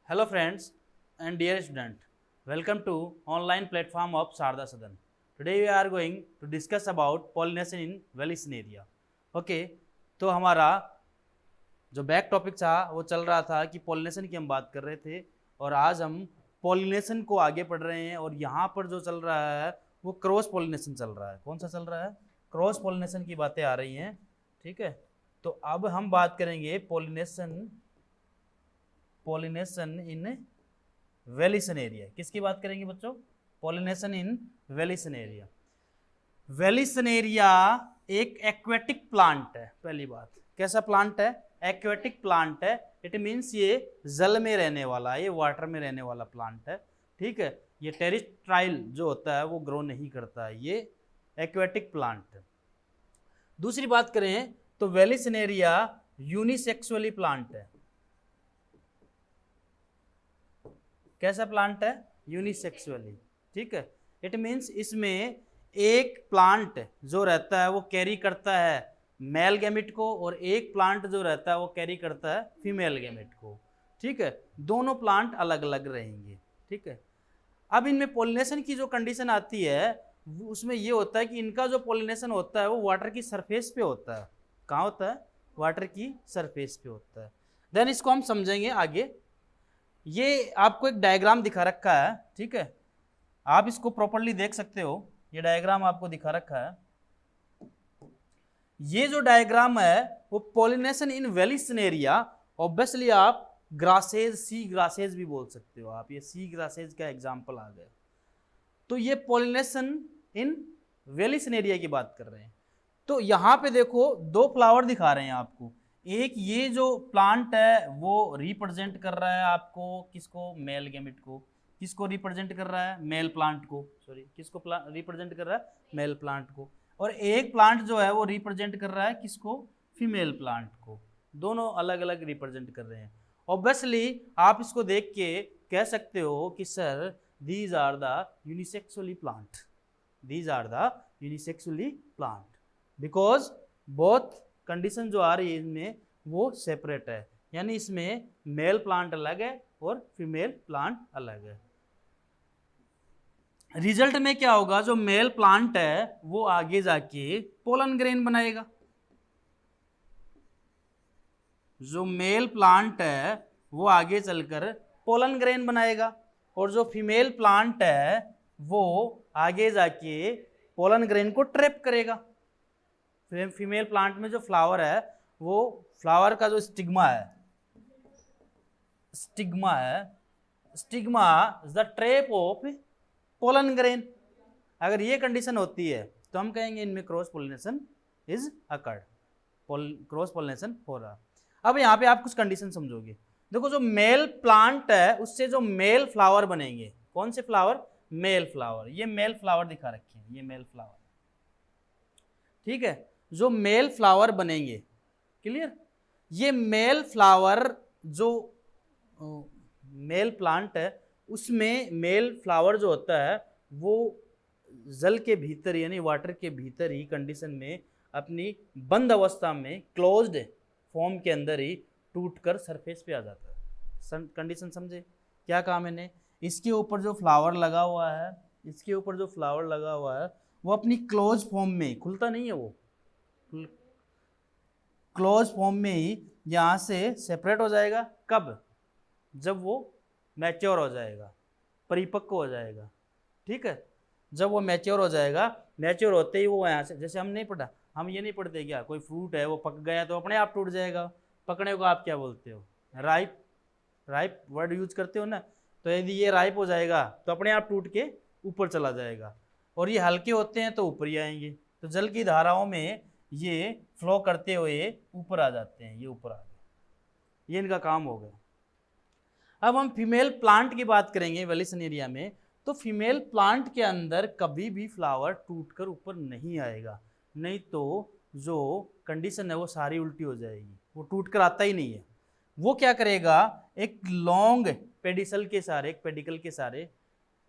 Hello friends and dear student, welcome to online platform of Sharda Sadan. Today we are going to discuss about pollination in Vallesan area. Okay, तो हमारा जो back topic था वो चल रहा था कि पॉलिनेशन की हम बात कर रहे थे और आज हम पॉलिनेशन को आगे पढ़ रहे हैं और यहाँ पर जो चल रहा है वो क्रॉस पॉलिनेशन चल रहा है। कौन सा चल रहा है? क्रॉस पॉलिनेशन की बातें आ रही हैं। ठीक है, तो अब हम बात करेंगे पॉलिनेशन इन वेलिसन एरिया। किसकी बात करेंगे बच्चों? Pollination in vallisneria. Vallisneria एक एक्वेटिक प्लांट है। पहली बात, कैसा प्लांट है? एक्वेटिक प्लांट है। इट मीन्स ये जल में रहने वाला है, ये वाटर में रहने वाला प्लांट है। ठीक है, ये टेरिस्ट्राइल जो होता है वो ग्रो नहीं करता है, ये एक्वेटिक प्लांट है। दूसरी बात करें तो वेलिसन एरिया यूनिसेक्सुअली प्लांट है। कैसा प्लांट है? यूनिसेक्सुअली। ठीक है, इट मीन्स इसमें एक प्लांट जो रहता है वो कैरी करता है मेल गैमेट को और एक प्लांट जो रहता है वो कैरी करता है फीमेल गैमेट को। ठीक है, दोनों प्लांट अलग अलग रहेंगे। ठीक है, अब इनमें पॉलिनेशन की जो कंडीशन आती है उसमें ये होता है कि इनका जो पॉलिनेशन होता है वो वाटर की सरफेस पे होता है। कहाँ होता है? वाटर की सरफेस पे होता है। देन इसको हम समझेंगे आगे। ये आपको एक डायग्राम दिखा रखा है। ठीक है, आप इसको प्रॉपर्ली देख सकते हो। ये डायग्राम आपको दिखा रखा है। ये जो डायग्राम है वो पॉलिनेशन इन वेलिसन एरिया, ऑब्वियसली आप ग्रासेज, सी ग्रासेज भी बोल सकते हो आप। ये सी ग्रासेज का एग्जांपल आ गया। तो ये पॉलिनेशन इन वेलिसन एरिया की बात कर रहे हैं। तो यहां पे देखो दो फ्लावर दिखा रहे हैं आपको। एक ये जो प्लांट है वो रिप्रेजेंट कर रहा है आपको किसको? मेल गैमेट को। किसको रिप्रेजेंट कर रहा है? मेल प्लांट को। सॉरी, किसको रिप्रेजेंट कर रहा है? मेल प्लांट को। और एक प्लांट जो है वो रिप्रेजेंट कर रहा है किसको? फीमेल प्लांट को। दोनों अलग अलग रिप्रेजेंट कर रहे हैं। ऑब्वियसली आप इसको देख के कह सकते हो कि sir these are the unisexually plant, these are the unisexually plant, because both condition जो आ रही है इनमें वो सेपरेट है, यानी इसमें मेल प्लांट अलग है और फीमेल प्लांट अलग है। रिजल्ट में क्या होगा? जो मेल प्लांट है वो आगे जाके पोलन ग्रेन बनाएगा। जो मेल प्लांट है वो आगे चलकर पोलन ग्रेन बनाएगा और जो फीमेल प्लांट है वो आगे जाके पोलन ग्रेन को ट्रैप करेगा। फीमेल प्लांट में जो फ्लावर है वो फ्लावर का जो स्टिग्मा है, stigma is the trap of pollen grain. अगर ये कंडीशन होती है तो हम कहेंगे इनमें cross pollination is occurred, cross pollination हो रहा। अब यहाँ पे आप कुछ कंडीशन समझोगे। देखो, जो मेल प्लांट है उससे जो मेल फ्लावर बनेंगे, कौन से फ्लावर? Male flower. ये मेल फ्लावर दिखा रखे हैं, ये मेल फ्लावर। ठीक है, जो मेल फ्लावर बनेंगे, क्लियर? ये मेल फ्लावर जो मेल प्लांट है उसमें मेल फ्लावर जो होता है वो जल के भीतर यानी वाटर के भीतर ही कंडीशन में अपनी बंद अवस्था में क्लोज्ड फॉर्म के अंदर ही टूटकर सरफेस पे आ जाता है। कंडीशन समझे क्या कहा मैंने? इसके ऊपर जो फ्लावर लगा हुआ है, इसके ऊपर जो फ्लावर लगा हुआ है वो अपनी क्लोज फॉर्म में खुलता नहीं है, वो क्लोज फॉर्म में ही यहाँ से सेपरेट हो जाएगा। कब? जब वो मैच्योर हो जाएगा, परिपक्व हो जाएगा। ठीक है, जब वो मैच्योर हो जाएगा, मैच्योर होते ही वो यहाँ से, जैसे हम नहीं पढ़ा, हम ये नहीं पढ़ते क्या कोई फ्रूट है वो पक गया तो अपने आप टूट जाएगा। पकने को आप क्या बोलते हो? राइप, राइप वर्ड यूज करते हो ना। तो यदि ये राइप हो जाएगा तो अपने आप टूट के ऊपर चला जाएगा, और ये हल्के होते हैं तो ऊपर ही आएंगे। तो जल की धाराओं में ये फ्लो करते हुए ऊपर आ जाते हैं, ये ऊपर आ गए, ये इनका काम हो गया। अब हम फीमेल प्लांट की बात करेंगे वेलिसन एरिया में। तो फीमेल प्लांट के अंदर कभी भी फ्लावर टूटकर ऊपर नहीं आएगा, नहीं तो जो कंडीशन है वो सारी उल्टी हो जाएगी, वो टूटकर आता ही नहीं है। वो क्या करेगा? एक लॉन्ग पेडिसल के सारे, एक पेडिकल के सारे,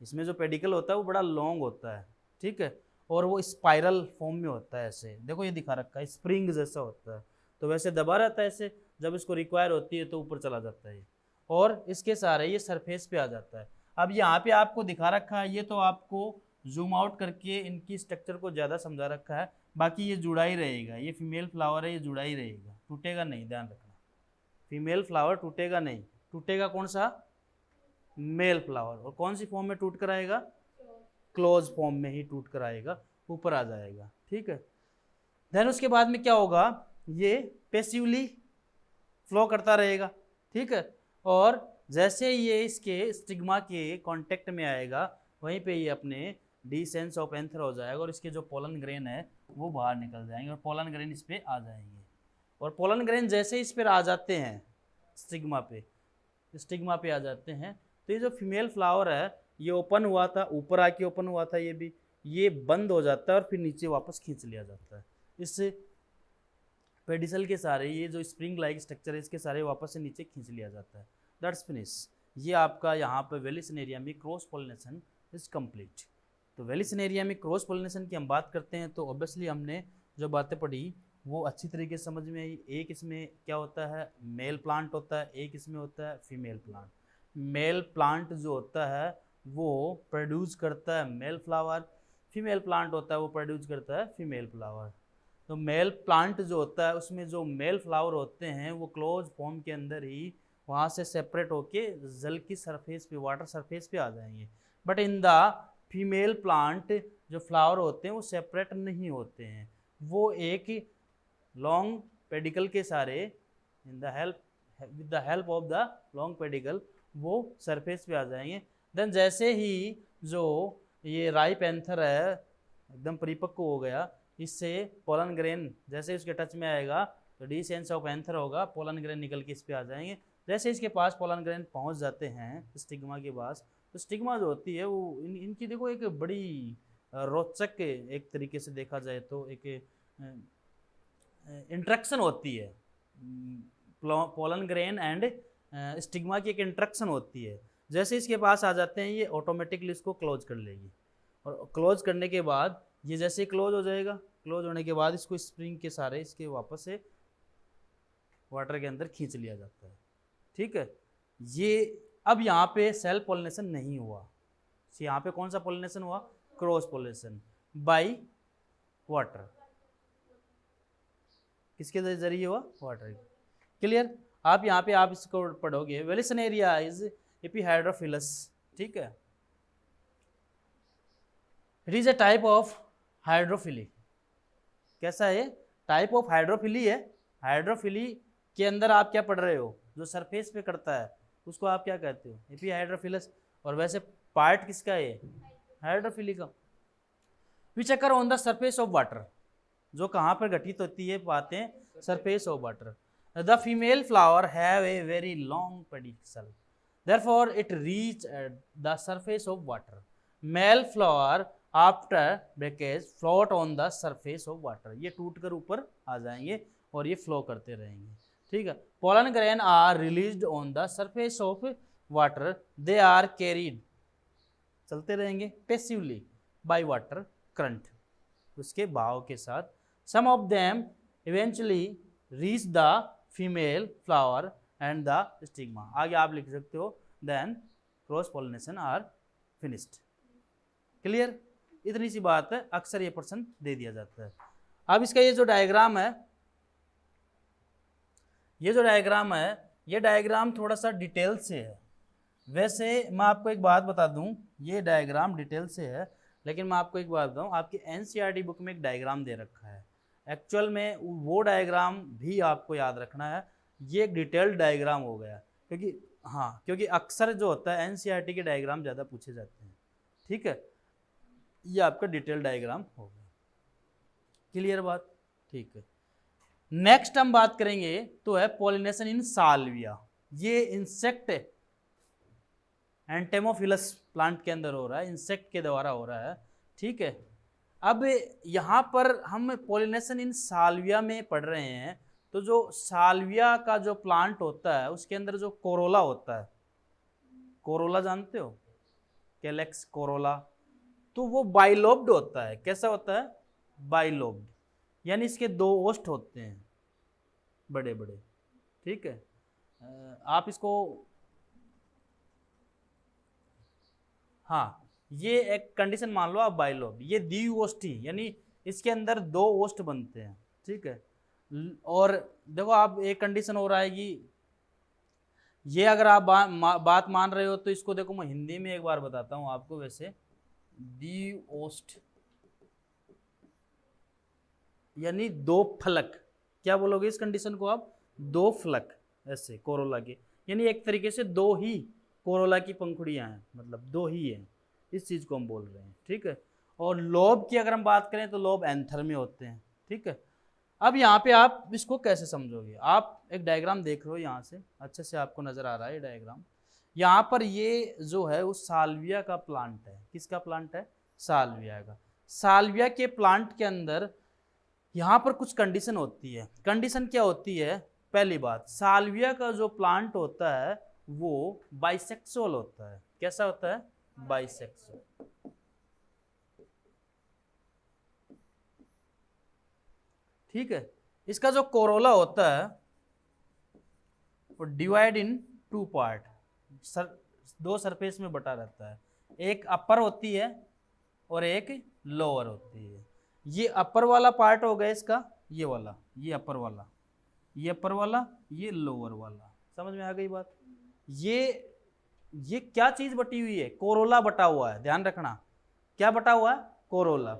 इसमें जो पेडिकल होता है वो बड़ा लॉन्ग होता है। ठीक है, और वो स्पाइरल फॉर्म में होता है। ऐसे देखो ये दिखा रखा है, स्प्रिंग जैसा होता है। तो वैसे दबा रहता है ऐसे, जब इसको रिक्वायर होती है तो ऊपर चला जाता है। और इसके सारे ये सरफेस पे आ जाता है। अब यहाँ पे आपको दिखा रखा है, ये तो आपको जूम आउट करके इनकी स्ट्रक्चर को ज़्यादा समझा रखा है, बाकी ये जुड़ा ही रहेगा। ये फीमेल फ्लावर है, ये जुड़ा ही रहेगा, टूटेगा नहीं, ध्यान रखना। फीमेल फ्लावर टूटेगा नहीं, टूटेगा कौन सा? Male flower. और कौन सी फॉर्म में टूट कर आएगा? क्लोज फॉर्म में ही टूट कर आएगा, ऊपर आ जाएगा, ठीक है। देन उसके बाद में क्या होगा, ये पैसिवली फ्लो करता रहेगा, ठीक है। और जैसे ये इसके स्टिग्मा के कांटेक्ट में आएगा, वहीं पे ये अपने डिसेंस ऑफ एंथर हो जाएगा और इसके जो पोलन ग्रेन है वो बाहर निकल जाएंगे और पोलन ग्रेन इस पे आ जाएंगे। और पोलन ग्रेन जैसे इस पर आ जाते हैं, स्टिग्मा पे आ जाते हैं, तो ये जो फीमेल फ्लावर है ये ओपन हुआ था, ऊपर आके ओपन हुआ था, ये भी ये बंद हो जाता है और फिर नीचे वापस खींच लिया जाता है। इससे पेडिसल के सारे ये जो स्प्रिंग लाइक स्ट्रक्चर है इसके सारे वापस से नीचे खींच लिया जाता है। That's finish. ये आपका यहाँ पे वेलिसिनेरिया में क्रॉस पोलिनेशन इज कंप्लीट। तो वेलिसिनेरिया में क्रॉस पोलिनेशन की हम बात करते हैं तो ऑब्वियसली हमने जो बातें पढ़ी वो अच्छी तरीके से समझ में आई। एक इसमें क्या होता है, मेल प्लांट होता है, एक इसमें होता है फीमेल प्लांट। मेल प्लांट जो होता है वो प्रोड्यूस करता है मेल फ्लावर, फीमेल प्लांट होता है वो प्रोड्यूस करता है फीमेल फ्लावर। तो मेल प्लांट जो होता है उसमें जो मेल फ्लावर होते हैं वो क्लोज फॉर्म के अंदर ही वहाँ से सेपरेट होके जल की सरफेस पे, वाटर सरफेस पे आ जाएंगे। But in the female plant जो फ्लावर होते हैं वो सेपरेट नहीं होते हैं, वो एक लॉन्ग पेडिकल के सारे with the help of the long pedicle वो सरफेस पे आ जाएंगे। देन जैसे ही जो ये राइप एंथर है एकदम परिपक्व हो गया, इससे पोलन ग्रेन जैसे उसके टच में आएगा तो डिसेंस ऑफ एंथर होगा, पोलन ग्रेन निकल के इस पे आ जाएंगे। जैसे इसके पास पोलन ग्रेन पहुंच जाते हैं स्टिग्मा के पास, तो स्टिग्मा जो होती है वो इनकी देखो एक बड़ी रोचक, एक तरीके से देखा जाए तो एक इंट्रैक्शन होती है। पोलन ग्रेन एंड स्टिग्मा की एक इंट्रैक्शन होती है। जैसे इसके पास आ जाते हैं ये ऑटोमेटिकली इसको क्लोज कर लेगी, और क्लोज करने के बाद ये जैसे क्लोज हो जाएगा, क्लोज होने के बाद इसको स्प्रिंग के सारे इसके वापस से वाटर के अंदर खींच लिया जाता है, ठीक है। ये अब यहाँ पे सेल्फ पोलिनेशन नहीं हुआ, यहाँ पे कौन सा पोलिनेशन हुआ? Cross pollination by water. किसके जरिए हुआ? वाटर। क्लियर? आप यहाँ पे आप इसको पढ़ोगे, वेलिसिनेरिया इज एपिहाइड्रोफिलस, ठीक है। It is a type of hydrophily. कैसा है? टाइप ऑफ हाइड्रोफिली है। हाइड्रोफिली के अंदर आप क्या पढ़ रहे हो? जो सरफेस पे करता है उसको आप क्या कहते हो? एपिहाइड्रोफिलस। और वैसे पार्ट किसका है? हाइड्रोफिली का। Which occur on the surface of water, जो कहाँ पर घटित होती है बातें? Surface of water. The female flower have a very long pedicel, therefore it reach the surface of water. Male flower after breakage float on the surface of water. ये टूट कर ऊपर आ जाएंगे और ये फ्लो करते रहेंगे, ठीक है। pollen grain are released on the surface of water. They are carried, चलते रहेंगे passively by water current, उसके बहाव के साथ। Some of them eventually reach the female flower and the stigma. आगे आप लिख सकते हो then cross pollination are finished. Clear? इतनी सी बात है, अक्सर ये प्रश्न दे दिया जाता है। अब इसका ये जो डायग्राम है, ये डायग्राम थोड़ा सा डिटेल से है। वैसे मैं आपको एक बात बता दूं, ये डायग्राम डिटेल से है, लेकिन मैं आपको एक बात बताऊं, आपकी एनसीईआरटी बुक में एक डायग्राम दे रखा है। एक्चुअल में वो डायग्राम भी आपको याद रखना है, ये एक डिटेल्ड डायग्राम हो गया, क्योंकि अक्सर जो होता है एनसीईआरटी के डायग्राम ज़्यादा पूछे जाते हैं, ठीक है। ये आपका डिटेल डायग्राम हो गया। क्लियर बात? ठीक है। नेक्स्ट हम बात करेंगे तो है पॉलिनेशन इन साल्विया। ये इंसेक्ट एंटेमोफिलस प्लांट के अंदर हो रहा है, इंसेक्ट के द्वारा हो रहा है, ठीक है। अब यहाँ पर हम पॉलिनेशन इन साल्विया में पढ़ रहे हैं, तो जो साल्विया का जो प्लांट होता है उसके अंदर जो कोरोला होता है, कोरोला जानते हो? कैलेक्स कोरोला, तो वो बाइलोब्ड होता है। कैसा होता है? बाइलोब्ड, यानी इसके दो ओष्ठ होते हैं बड़े बड़े, ठीक है। आप इसको हाँ, ये एक कंडीशन मान लो आप बाइलोब, ये द्विओष्ठी यानी इसके अंदर दो ओष्ठ बनते हैं, ठीक है। और देखो आप एक कंडीशन और आएगी, ये अगर आप बात मान रहे हो तो इसको देखो मैं हिंदी में एक बार बताता हूं आपको। वैसे द्विओष्ठ यानी दो फलक, क्या बोलोगे इस कंडीशन को आप? दो फलक, ऐसे कोरोला के, यानी एक तरीके से दो ही कोरोला की पंखुड़ियां हैं, मतलब दो ही हैं, इस चीज को हम बोल रहे हैं, ठीक है। और लोब की अगर हम बात करें तो लोब एंथर में होते हैं, ठीक है। अब यहाँ पे आप इसको कैसे समझोगे? आप एक डायग्राम देख रहे हो, यहाँ से अच्छे से आपको नजर आ रहा है ये डायग्राम। यहाँ पर ये जो है वो साल्विया का प्लांट है। किसका प्लांट है? साल्विया का। साल्विया के प्लांट के अंदर यहाँ पर कुछ कंडीशन होती है। कंडीशन क्या होती है? पहली बात, साल्विया का जो प्लांट होता है वो बाइसेक्सुअल होता है। कैसा होता है? बाइसेक्सुअल। ठीक है। इसका जो कोरोला होता है वो डिवाइड इन टू पार्ट, दो सरफेस में बटा रहता है। एक अपर होती है और एक लोअर होती है। ये अपर वाला पार्ट हो गया इसका, ये वाला, ये अपर वाला, ये अपर वाला, ये लोअर वाला। समझ में आ गई बात? ये क्या चीज बटी हुई है? कोरोला बटा हुआ है, ध्यान रखना। क्या बटा हुआ है? कोरोला।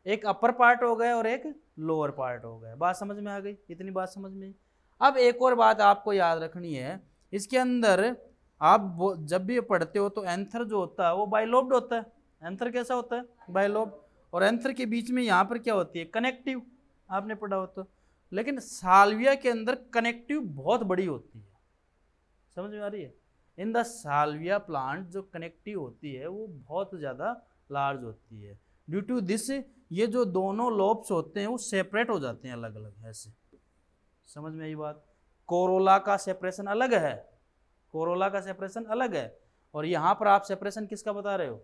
एक अपर पार्ट हो गया और एक लोअर पार्ट हो गया। बात समझ में आ गई? इतनी बात समझ में। अब एक और बात आपको याद रखनी है, इसके अंदर आप जब भी पढ़ते हो तो एंथर जो होता है वो बाइलोब्ड होता है। एंथर कैसा होता है? बाइलोब्ड। और एंथर के बीच में यहाँ पर क्या होती है? कनेक्टिव। आपने पढ़ा हो तो। लेकिन साल्विया के अंदर कनेक्टिव बहुत बड़ी होती है। समझ में आ रही है? इन द साल्विया प्लांट जो कनेक्टिव होती है वो बहुत ज़्यादा लार्ज होती है। ड्यू टू दिस ये जो दोनों लोब्स होते हैं वो सेपरेट हो जाते हैं अलग अलग, ऐसे। समझ में आई बात? कोरोला का सेपरेशन अलग है, कोरोला का सेपरेशन अलग है। और यहाँ पर आप सेपरेशन किसका बता रहे हो?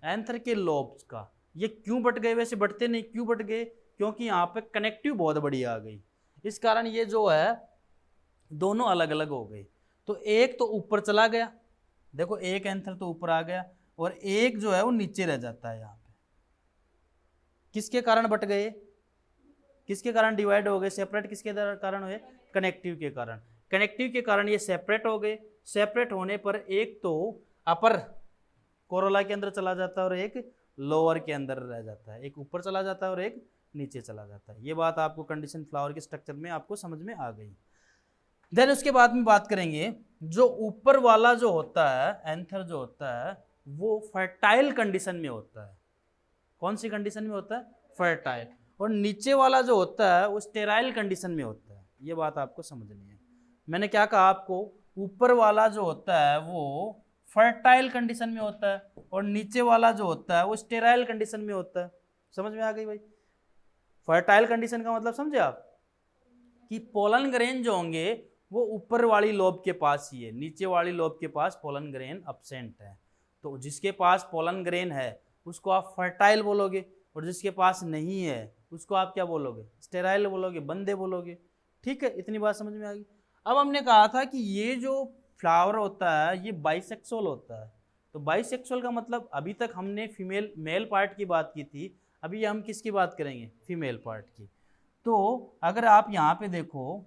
एंथर के लोब्स का। ये क्यों बट गए? वैसे बटते नहीं, क्यों बट गए? क्योंकि यहाँ पे कनेक्टिव बहुत बड़ी आ गई, इस कारण ये जो है दोनों अलग अलग हो गए। तो एक तो ऊपर चला गया, देखो एक एंथर तो ऊपर आ गया और एक जो है वो नीचे रह जाता है यहाँ पे। किसके कारण बट गए? किसके कारण डिवाइड हो गए, सेपरेट किसके कारण हुए? कनेक्टिव के कारण। कनेक्टिव के कारण ये सेपरेट हो गए। सेपरेट होने पर एक तो अपर कोरोला के अंदर चला जाता है और एक लोअर के अंदर रह जाता है। एक ऊपर चला जाता है और एक नीचे चला जाता है। ये बात आपको कंडीशन फ्लावर के स्ट्रक्चर में आपको समझ में आ गई। देन उसके बाद में बात करेंगे, जो ऊपर वाला जो होता है एंथर जो होता है वो फर्टाइल कंडीशन में होता है। कौन सी कंडीशन में होता है? फर्टाइल। और नीचे वाला जो होता है वो स्टेराइल कंडीशन में होता है। ये बात आपको समझनी है। मैंने क्या कहा आपको? ऊपर वाला जो होता है वो फर्टाइल कंडीशन में होता है और नीचे वाला जो होता है वो स्टेराइल कंडीशन में होता है। समझ में आ गई भाई? फर्टाइल कंडीशन का मतलब समझे आप? कि पोलन ग्रेन जो होंगे वो ऊपर वाली लोब के पास ही है, नीचे वाली लोब के पास पोलन ग्रेन अब्सेंट है। तो जिसके पास पोलन ग्रेन है उसको आप फर्टाइल बोलोगे, और जिसके पास नहीं है उसको आप क्या बोलोगे? स्टेराइल बोलोगे, बंदे बोलोगे। ठीक है, इतनी बात समझ में आ गई। अब हमने कहा था कि ये जो फ्लावर होता है ये बाइसेक्सुअल होता है। तो बाइसेक्सुअल का मतलब, अभी तक हमने फीमेल मेल पार्ट की बात की थी, अभी हम किसकी बात करेंगे? फीमेल पार्ट की। तो अगर आप यहाँ पे देखो,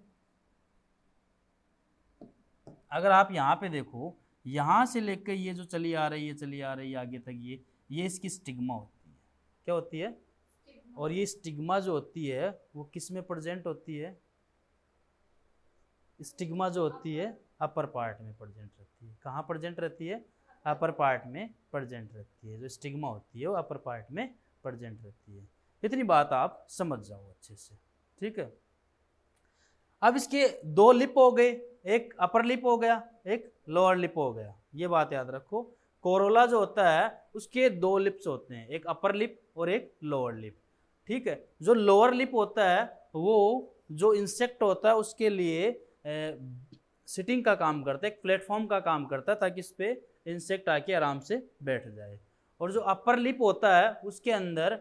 अगर आप यहाँ पे देखो, यहाँ से लेकर ये जो चली आ रही है, चली आ रही है आगे तक, ये इसकी स्टिग्मा होती है। क्या होती है? और ये स्टिग्मा जो होती है वो किस में प्रेजेंट होती है? स्टिग्मा जो होती है अपर पार्ट में प्रेजेंट रहती है। कहाँ प्रेजेंट रहती है? अपर पार्ट में प्रेजेंट रहती है। जो स्टिग्मा होती है वो अपर पार्ट में प्रेजेंट रहती है। इतनी बात आप समझ जाओ अच्छे से, ठीक है। अब इसके दो लिप हो गए, एक अपर लिप हो गया, एक लोअर लिप हो गया। ये बात याद रखो। कोरोला जो होता है उसके दो लिप्स होते हैं, एक अपर लिप और एक लोअर लिप। ठीक है। जो लोअर लिप होता है वो जो इंसेक्ट होता है उसके लिए सिटिंग का काम करता है, एक प्लेटफॉर्म का काम करता है, ताकि इस पे इंसेक्ट आके आराम से बैठ जाए। और जो अपर लिप होता है उसके अंदर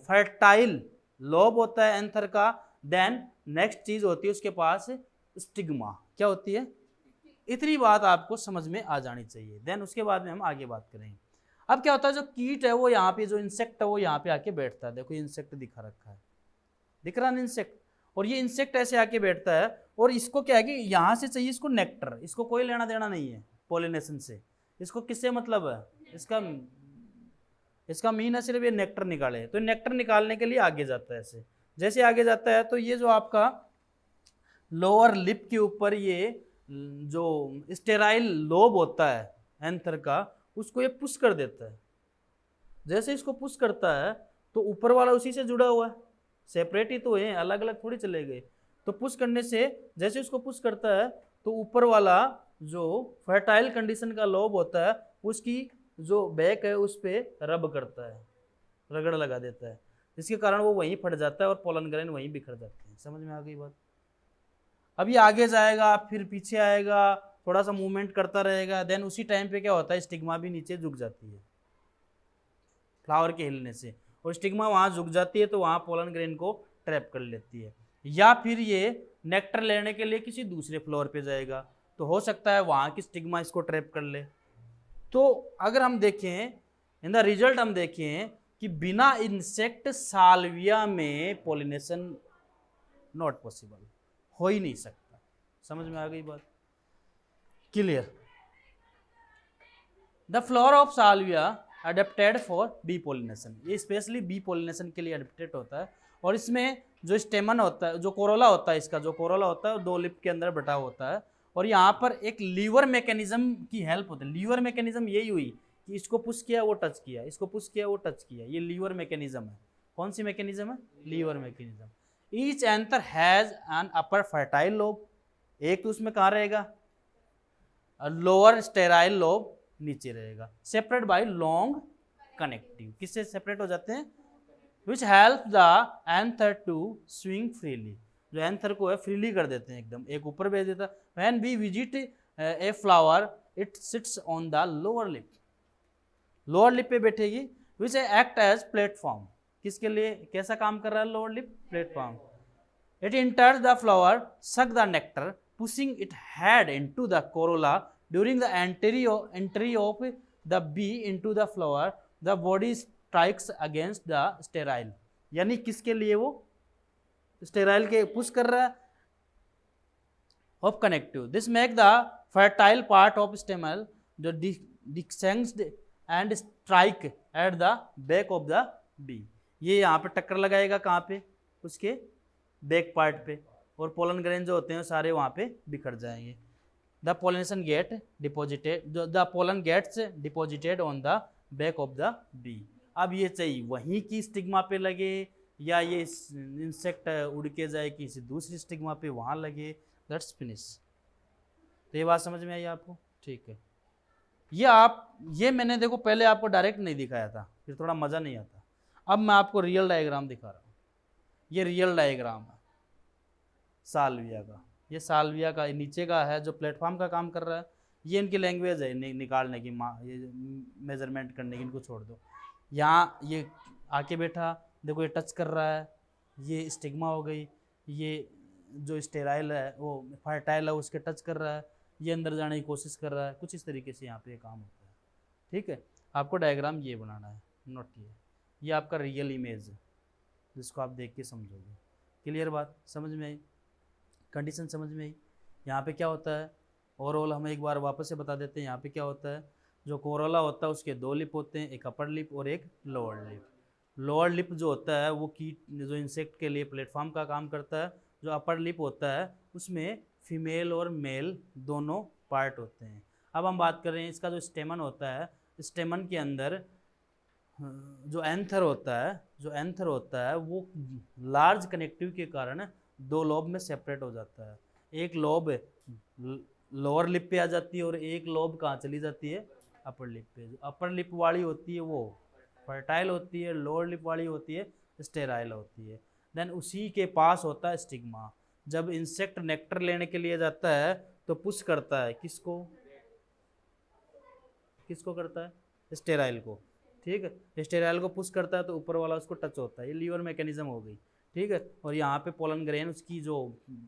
फर्टाइल लोब होता है एंथर का। देन नेक्स्ट चीज होती है उसके पास स्टिग्मा। क्या होती है? इतनी बात आपको समझ में आ जानी चाहिए। देन उसके बाद में हम आगे बात करेंगे। अब क्या होता है, जो कीट है वो यहाँ पे, जो इंसेक्ट है वो यहाँ पे आके बैठता है। देखो इंसेक्ट दिखा रखा है, दिख रहा है इंसेक्ट। और ये इंसेक्ट ऐसे आके बैठता है और इसको क्या है कि यहाँ से चाहिए इसको नेक्टर, इसको कोई लेना देना नहीं है पॉलिनेशन से। इसको किससे मतलब है, इसका मीन है सिर्फ ये नेक्टर निकाले। तो नेक्टर निकालने के लिए आगे जाता है। ऐसे जैसे आगे जाता है तो ये जो आपका लोअर लिप के ऊपर ये जो स्टेराइल लोब होता है एंथर का, उसको ये पुश कर देता है। जैसे इसको पुश करता है तो ऊपर वाला उसी से जुड़ा हुआ है, सेपरेट ही तो है, अलग अलग थोड़ी चले गए। तो पुश करने से जैसे इसको पुश करता है तो ऊपर वाला जो फर्टाइल कंडीशन का लोब होता है उसकी जो बैक है उस पर रब करता है, रगड़ लगा देता है, जिसके कारण वो वहीं फट जाता है और पोलन ग्रेन वहीं बिखर जाते हैं। समझ में आ गई बात। अब ये आगे जाएगा, फिर पीछे आएगा, थोड़ा सा मूवमेंट करता रहेगा। देन उसी टाइम पे क्या होता है, स्टिग्मा भी नीचे झुक जाती है फ्लावर के हिलने से, और स्टिग्मा वहाँ झुक जाती है तो वहाँ पोलन ग्रेन को ट्रैप कर लेती है। या फिर ये नेक्टर लेने के लिए किसी दूसरे फ्लोर पे जाएगा तो हो सकता है वहाँ की स्टिग्मा इसको ट्रैप कर ले। तो अगर हम देखें इन द रिजल्ट, हम देखें कि बिना इंसेक्ट साल्विया में पॉलिनेशन नॉट पॉसिबल, हो ही नहीं सकता। समझ में आ गई बात, clear. The flower of salvia adapted for bee pollination, ये स्पेशली बी पॉलिनेशन के लिए अडेप्टेड होता है। और इसमें जो स्टेमन होता है, जो कोरोला होता है, इसका जो कोरोला होता है वो 2 लिप के अंदर बटा होता है। और यहाँ पर एक लीवर मैकेनिज्म की हेल्प होती है। लीवर मैकेनिज्म यही हुई कि इसको पुश किया वो टच किया, इसको पुश किया वो टच किया, ये लीवर मैकेनिज्म है। कौन सी मैकेनिज्म है, liver mechanism. Each anther has an upper fertile lobe, एक तो उसमें कहाँ रहेगा, लोअर स्टेराइल लोब नीचे रहेगा, सेपरेट बाय लॉन्ग कनेक्टिव। किससे सेपरेट हो जाते हैं, which help the anther to swing freely, जो एंथर को है फ्रीली कर देते हैं एकदम, एक ऊपर भेज देता है। When we visit a flower it sits on the lower lip, lower lip पे बैठेगी, विच एक्ट एज प्लेटफॉर्म, किसके लिए कैसा काम कर रहा है lower lip, platform. It enters the flower, suck the nectar, pushing it head into the corolla during the entry of the bee into the flower, the body strikes against the sterile, यानी किसके लिए, वो sterile के push कर रहा है of connective. This make the fertile part of stamen जो descends and strike at the back of the bee, ये यहाँ पे टक्कर लगाएगा कहाँ पे, उसके बैक पार्ट पे, और पोलन ग्रेन जो होते हैं सारे वहाँ पे बिखर जाएंगे। The pollination get deposited, the pollen gets deposited on the back of the bee। अब ये चाहिए वहीं की स्टिग्मा पे लगे या ये इंसेक्ट उड़ के जाए किसी दूसरी स्टिग्मा पे वहाँ लगे, दैट्स फिनिश। तो ये बात समझ में आई आपको, ठीक है। ये मैंने देखो पहले आपको डायरेक्ट नहीं दिखाया था, फिर थोड़ा मज़ा नहीं आता। अब मैं आपको रियल डायग्राम दिखा रहा हूँ। ये रियल डायग्राम है साल्विया का, ये साल्विया का नीचे का है जो प्लेटफॉर्म का काम कर रहा है। ये इनकी लैंग्वेज है निकालने की, ये मेजरमेंट करने की, इनको छोड़ दो। यहाँ ये आके बैठा, देखो ये टच कर रहा है, ये स्टिग्मा हो गई, ये जो स्टेराइल है वो फर्टाइल है उसके टच कर रहा है, ये अंदर जाने की कोशिश कर रहा है। कुछ इस तरीके से यहाँ पे ये काम होता है, ठीक है। आपको डायग्राम ये बनाना है, नोट ये आपका रियल इमेज है जिसको आप देख के समझोगे। क्लियर बात, समझ में आई, कंडीशन समझ में आई। यहाँ पे क्या होता है ओवरऑल हम एक बार वापस से बता देते हैं। यहाँ पे क्या होता है, जो कोरोला होता है उसके 2 लिप होते हैं, एक अपर लिप और एक लोअर लिप। लोअर लिप जो होता है वो कीट जो इंसेक्ट के लिए प्लेटफॉर्म का काम करता है। जो अपर लिप होता है उसमें फीमेल और मेल दोनों पार्ट होते हैं। अब हम बात कर रहे हैं इसका जो स्टेमन होता है, स्टेमन के अंदर जो एंथर होता है वो लार्ज कनेक्टिव के कारण 2 लोब में सेपरेट हो जाता है। एक लोब लोअर लिप पे आ जाती है और एक लोब कहाँ चली जाती है, अपर लिप पे। जो अपर लिप वाली होती है वो फर्टाइल होती है, लोअर लिप वाली होती है स्टेराइल होती है। देन उसी के पास होता है स्टिग्मा। जब इंसेक्ट नेक्टर लेने के लिए जाता है तो पुश करता है किसको करता है, स्टेराइल को, ठीक है। स्टेराइल को पुश करता है तो ऊपर वाला उसको टच होता है, ये लीवर मैकेनिज्म हो गई, ठीक है। और यहाँ पे पोलन ग्रेन उसकी जो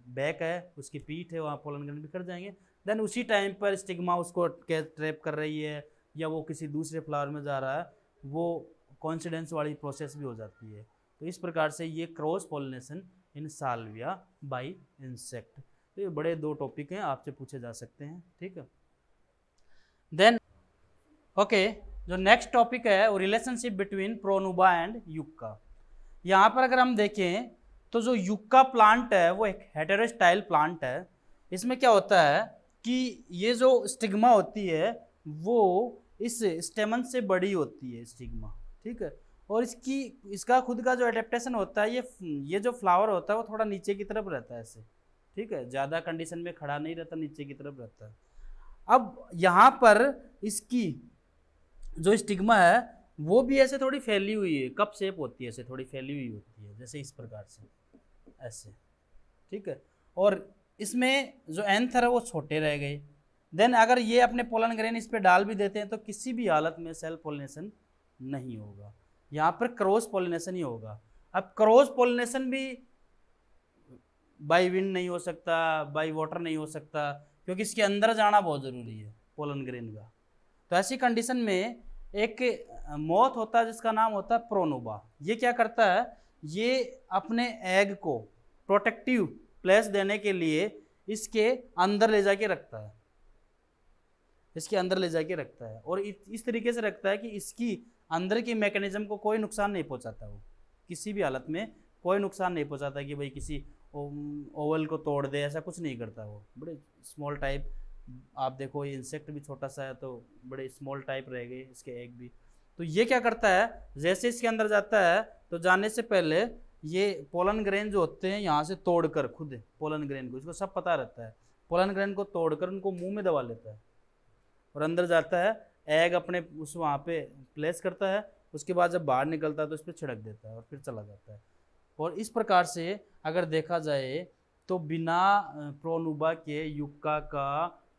बैक है, उसकी पीठ है, वहाँ पोलन ग्रेन बिखर जाएंगे। देन उसी टाइम पर स्टिग्मा उसको ट्रैप कर रही है या वो किसी दूसरे फ्लावर में जा रहा है, वो कोइंसिडेंस वाली प्रोसेस भी हो जाती है। तो इस प्रकार से ये cross pollination in Salvia by insect. तो ये बड़े 2 टॉपिक हैं, आपसे पूछे जा सकते हैं, ठीक है। देन ओके, जो नेक्स्ट टॉपिक है वो relationship between Pronuba and yucca. यहाँ पर अगर हम देखें तो जो युक्का प्लांट है वो एक हेटेरोस्टाइल प्लांट है। इसमें क्या होता है कि ये जो स्टिग्मा होती है वो इस स्टेमन से बड़ी होती है स्टिग्मा, ठीक है। और इसका खुद का जो एडेप्टेशन होता है, ये जो फ्लावर होता है वो थोड़ा नीचे की तरफ रहता है ऐसे, ठीक है, ज़्यादा कंडीशन में खड़ा नहीं रहता, नीचे की तरफ रहता है। अब यहाँ पर इसकी जो स्टिग्मा है वो भी ऐसे थोड़ी फैली हुई है, कप शेप होती है, ऐसे थोड़ी फैली हुई होती है, जैसे इस प्रकार से ऐसे, ठीक है। और इसमें जो एंथर है वो छोटे रह गए। देन अगर ये अपने पोलन ग्रेन इस पे डाल भी देते हैं तो किसी भी हालत में सेल्फ पोलिनेशन नहीं होगा, यहाँ पर क्रॉस पोलिनेशन ही होगा। अब क्रॉस पोलिनेशन भी बाई विंड नहीं हो सकता, बाई वाटर नहीं हो सकता, क्योंकि इसके अंदर जाना बहुत ज़रूरी है पोलन ग्रेन का। तो ऐसी कंडीशन में एक मौत होता है जिसका नाम होता है प्रोनुबा। ये क्या करता है, ये अपने एग को प्रोटेक्टिव प्लेस देने के लिए इसके अंदर ले जाके रखता है, इसके अंदर ले जाके रखता है, और इस तरीके से रखता है कि इसकी अंदर की मैकेनिज्म को कोई नुकसान नहीं पहुंचाता, वो किसी भी हालत में कोई नुकसान नहीं पहुंचाता कि भाई किसी ओवल को तोड़ दे, ऐसा कुछ नहीं करता वो। बड़े स्मॉल टाइप, आप देखो ये इंसेक्ट भी छोटा सा है तो बड़े स्मॉल टाइप रह गए इसके एग भी। तो ये क्या करता है, जैसे इसके अंदर जाता है तो जाने से पहले ये पोलन ग्रेन जो होते हैं यहाँ से तोड़कर, खुद पोलन ग्रेन को, इसको सब पता रहता है, पोलन ग्रेन को तोड़कर उनको मुंह में दबा लेता है और अंदर जाता है, एग अपने उस वहाँ पे प्लेस करता है, उसके बाद जब बाहर निकलता है तो इस पर छिड़क देता है और फिर चला जाता है। और इस प्रकार से अगर देखा जाए तो बिना प्रोनुबा के युक्का का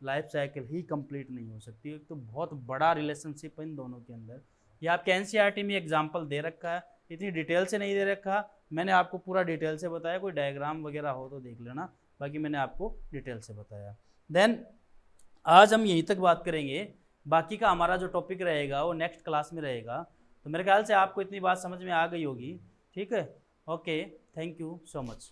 लाइफ साइकिल ही कंप्लीट नहीं हो सकती। तो बहुत बड़ा रिलेशनशिप है इन दोनों के अंदर। ये आपके एनसीईआरटी में एग्जाम्पल दे रखा है, इतनी डिटेल से नहीं दे रखा, मैंने आपको पूरा डिटेल से बताया, कोई डायग्राम वगैरह हो तो देख लेना, बाकी मैंने आपको डिटेल से बताया। देन आज हम यहीं तक बात करेंगे, बाकी का हमारा जो टॉपिक रहेगा वो नेक्स्ट क्लास में रहेगा। तो मेरे ख्याल से आपको इतनी बात समझ में आ गई होगी, ठीक है। Okay, thank you so much.